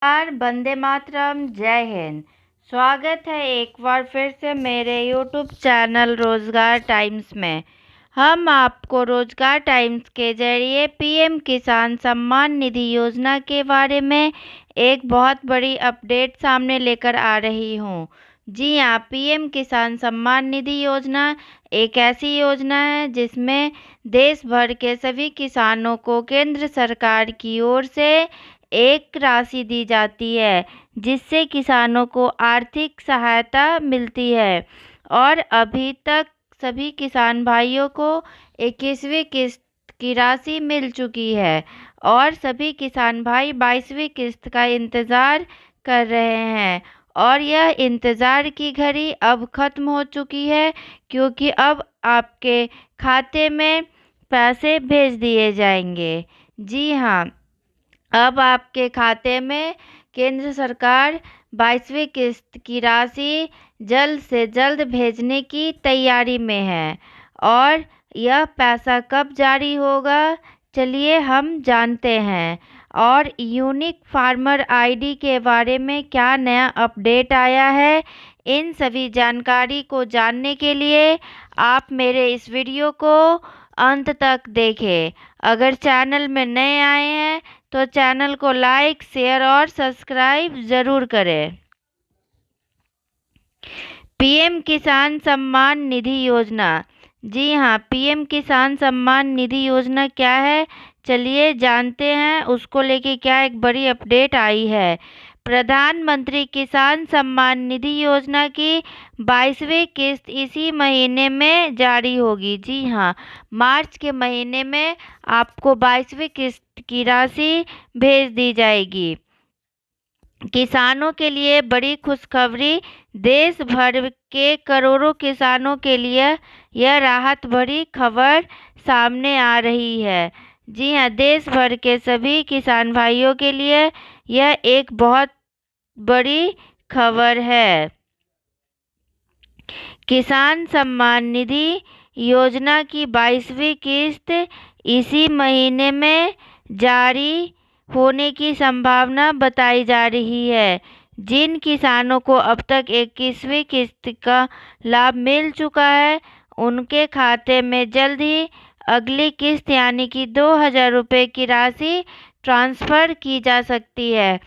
नमस्कार, वंदे मातरम, जय हिंद। स्वागत है एक बार फिर से मेरे यूट्यूब चैनल रोज़गार टाइम्स में। हम आपको रोज़गार टाइम्स के जरिए पीएम किसान सम्मान निधि योजना के बारे में एक बहुत बड़ी अपडेट सामने लेकर आ रही हूँ। जी हाँ, पीएम किसान सम्मान निधि योजना एक ऐसी योजना है जिसमें देश भर के सभी किसानों को केंद्र सरकार की ओर से एक राशि दी जाती है, जिससे किसानों को आर्थिक सहायता मिलती है। और अभी तक सभी किसान भाइयों को 21वीं किस्त की राशि मिल चुकी है और सभी किसान भाई 22वीं किस्त का इंतज़ार कर रहे हैं। और यह इंतज़ार की घड़ी अब ख़त्म हो चुकी है, क्योंकि अब आपके खाते में पैसे भेज दिए जाएंगे। जी हाँ, अब आपके खाते में केंद्र सरकार 22वीं किस्त की राशि जल्द से जल्द भेजने की तैयारी में है। और यह पैसा कब जारी होगा, चलिए हम जानते हैं। और यूनिक फार्मर आईडी के बारे में क्या नया अपडेट आया है, इन सभी जानकारी को जानने के लिए आप मेरे इस वीडियो को अंत तक देखें। अगर चैनल में नए आए हैं तो चैनल को लाइक, शेयर और सब्सक्राइब ज़रूर करें। पीएम किसान सम्मान निधि योजना। जी हाँ, पीएम किसान सम्मान निधि योजना क्या है, चलिए जानते हैं उसको लेके क्या एक बड़ी अपडेट आई है। प्रधानमंत्री किसान सम्मान निधि योजना की 22वीं किस्त इसी महीने में जारी होगी। जी हाँ, मार्च के महीने में आपको 22वीं किस्त की राशि भेज दी जाएगी। किसानों के लिए बड़ी खुशखबरी, देश भर के करोड़ों किसानों के लिए यह राहत भरी खबर सामने आ रही है। जी हाँ, देश भर के सभी किसान भाइयों के लिए यह एक बहुत बड़ी खबर है। किसान सम्मान निधि योजना की 22वीं किस्त इसी महीने में जारी होने की संभावना बताई जा रही है। जिन किसानों को अब तक 21वीं किस्त का लाभ मिल चुका है, उनके खाते में जल्द ही अगली किस्त यानी कि 2000 रुपये की राशि ट्रांसफ़र की जा सकती है।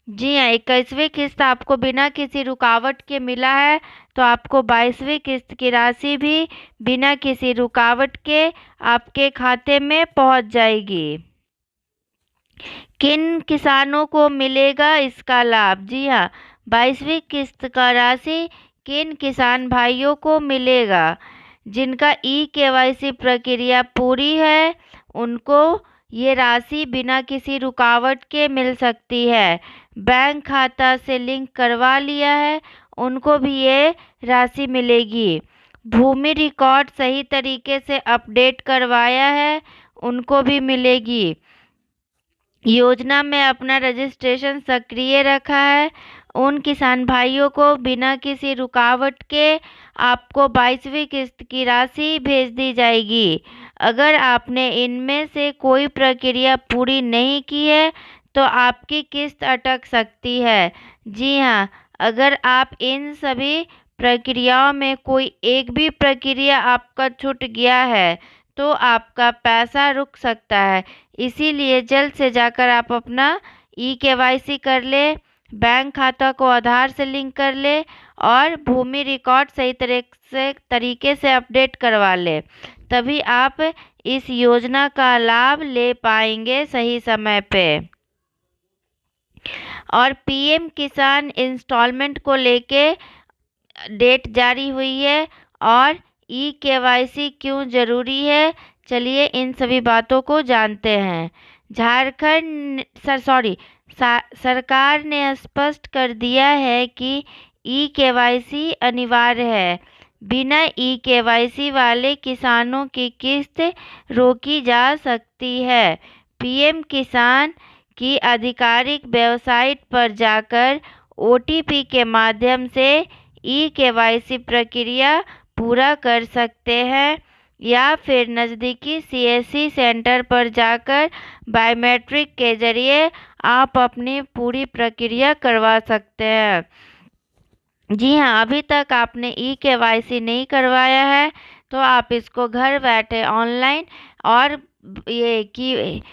जी हाँ, 21वीं किस्त आपको बिना किसी रुकावट के मिला है, तो आपको 22वीं किस्त की राशि भी बिना किसी रुकावट के आपके खाते में पहुंच जाएगी। किन किसानों को मिलेगा इसका लाभ? जी हाँ, 22वीं किस्त का राशि किन किसान भाइयों को मिलेगा? जिनका ई-केवाईसी प्रक्रिया पूरी है, उनको ये राशि बिना किसी रुकावट के मिल सकती है। बैंक खाता से लिंक करवा लिया है, उनको भी ये राशि मिलेगी। भूमि रिकॉर्ड सही तरीके से अपडेट करवाया है, उनको भी मिलेगी। योजना में अपना रजिस्ट्रेशन सक्रिय रखा है, उन किसान भाइयों को बिना किसी रुकावट के आपको 22वीं किस्त की राशि भेज दी जाएगी। अगर आपने इनमें से कोई प्रक्रिया पूरी नहीं की है तो आपकी किस्त अटक सकती है। जी हाँ, अगर आप इन सभी प्रक्रियाओं में कोई एक भी प्रक्रिया आपका छूट गया है तो आपका पैसा रुक सकता है। इसीलिए जल्द से जाकर आप अपना ई-केवाईसी कर ले, बैंक खाता को आधार से लिंक कर ले और भूमि रिकॉर्ड सही तरीके से अपडेट करवा ले, तभी आप इस योजना का लाभ ले पाएंगे सही समय पे। और पीएम किसान इंस्टॉलमेंट को लेके डेट जारी हुई है और ई-केवाईसी क्यों ज़रूरी है, चलिए इन सभी बातों को जानते हैं। सरकार ने स्पष्ट कर दिया है कि ई-केवाईसी अनिवार्य है। बिना ई-केवाईसी वाले किसानों की किस्त रोकी जा सकती है। पीएम किसान की आधिकारिक वेबसाइट पर जाकर ओटीपी के माध्यम से ई-केवाईसी प्रक्रिया पूरा कर सकते हैं। या फिर नज़दीकी सीएससी सेंटर पर जाकर बायोमेट्रिक के जरिए आप अपनी पूरी प्रक्रिया करवा सकते हैं। जी हाँ, अभी तक आपने ई-केवाईसी नहीं करवाया है तो आप इसको घर बैठे ऑनलाइन और ये कि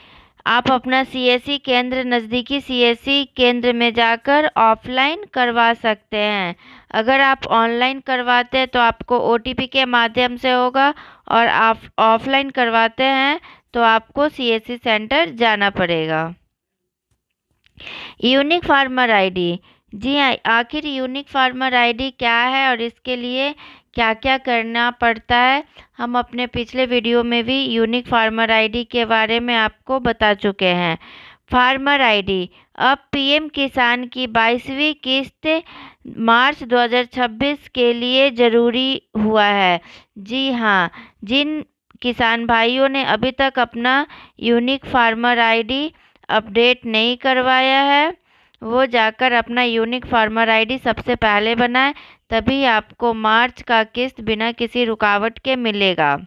आप अपना सीएससी केंद्र नज़दीकी सीएससी केंद्र में जाकर ऑफलाइन करवा सकते हैं। अगर आप ऑनलाइन करवाते हैं तो आपको ओटीपी के माध्यम से होगा और आप ऑफलाइन करवाते हैं तो आपको सीएससी सेंटर जाना पड़ेगा। Unique farmer ID. जी हाँ, आखिर यूनिक फार्मर आईडी क्या है और इसके लिए क्या क्या करना पड़ता है, हम अपने पिछले वीडियो में भी यूनिक फार्मर आईडी के बारे में आपको बता चुके हैं। फार्मर आईडी अब पीएम किसान की 22वीं किस्त मार्च 2026 के लिए ज़रूरी हुआ है। जी हाँ, जिन किसान भाइयों ने अभी तक अपना यूनिक फार्मर आईडी अपडेट नहीं करवाया है वो जाकर अपना यूनिक फार्मर आईडी सबसे पहले बनाए, तभी आपको मार्च का किस्त बिना किसी रुकावट के मिलेगा।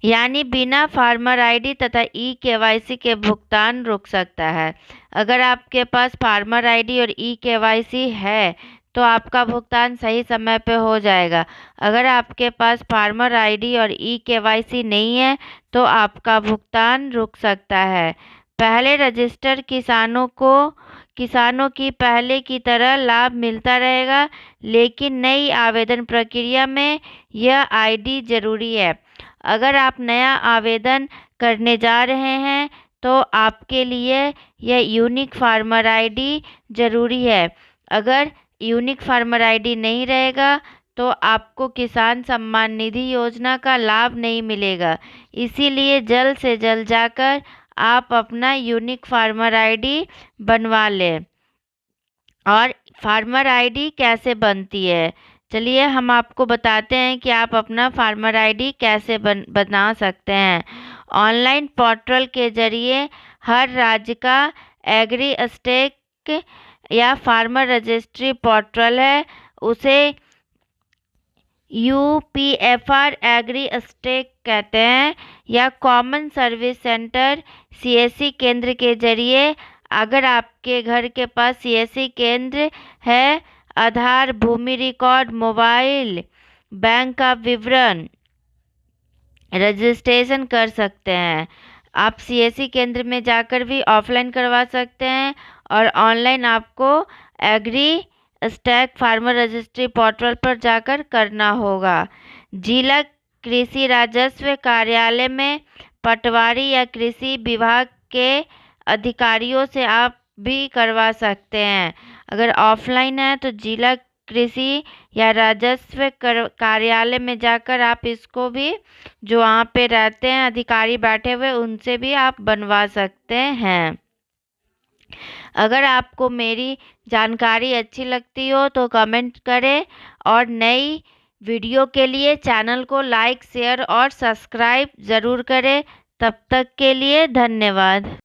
यानी बिना फार्मर आईडी तथा ई-केवाईसी के भुगतान रुक सकता है। अगर आपके पास फार्मर आईडी और ई-केवाईसी है तो आपका भुगतान सही समय पे हो जाएगा। अगर आपके पास फार्मर आईडी और ई-केवाईसी नहीं है तो आपका भुगतान रुक सकता है। पहले रजिस्टर किसानों की पहले की तरह लाभ मिलता रहेगा, लेकिन नई आवेदन प्रक्रिया में यह आईडी ज़रूरी है। अगर आप नया आवेदन करने जा रहे हैं तो आपके लिए यह यूनिक फार्मर आईडी ज़रूरी है। अगर यूनिक फार्मर आईडी नहीं रहेगा तो आपको किसान सम्मान निधि योजना का लाभ नहीं मिलेगा। इसीलिए जल्द से जल्द जाकर आप अपना यूनिक फार्मर आईडी बनवा लें। और फार्मर आईडी कैसे बनती है, चलिए हम आपको बताते हैं कि आप अपना फार्मर आईडी कैसे बना सकते हैं। ऑनलाइन पोर्टल के जरिए हर राज्य का एग्री स्टेक या फार्मर रजिस्ट्री पोर्टल है, उसे यूपीएफआर एग्री स्टेक कहते हैं, या कॉमन सर्विस सेंटर सीएससी केंद्र के जरिए। अगर आपके घर के पास सीएससी केंद्र है, आधार, भूमि रिकॉर्ड, मोबाइल, बैंक का विवरण रजिस्ट्रेशन कर सकते हैं। आप सीएससी केंद्र में जाकर भी ऑफलाइन करवा सकते हैं और ऑनलाइन आपको agri stack farmer registry portal पर जाकर करना होगा। जिला कृषि राजस्व कार्यालय में पटवारी या कृषि विभाग के अधिकारियों से आप भी करवा सकते हैं। अगर ऑफलाइन है तो जिला कृषि या राजस्व कार्यालय में जाकर आप इसको भी, जो वहाँ पे रहते हैं अधिकारी बैठे हुए, उनसे भी आप बनवा सकते हैं। अगर आपको मेरी जानकारी अच्छी लगती हो तो कमेंट करें और नई वीडियो के लिए चैनल को लाइक, शेयर और सब्सक्राइब ज़रूर करें। तब तक के लिए धन्यवाद।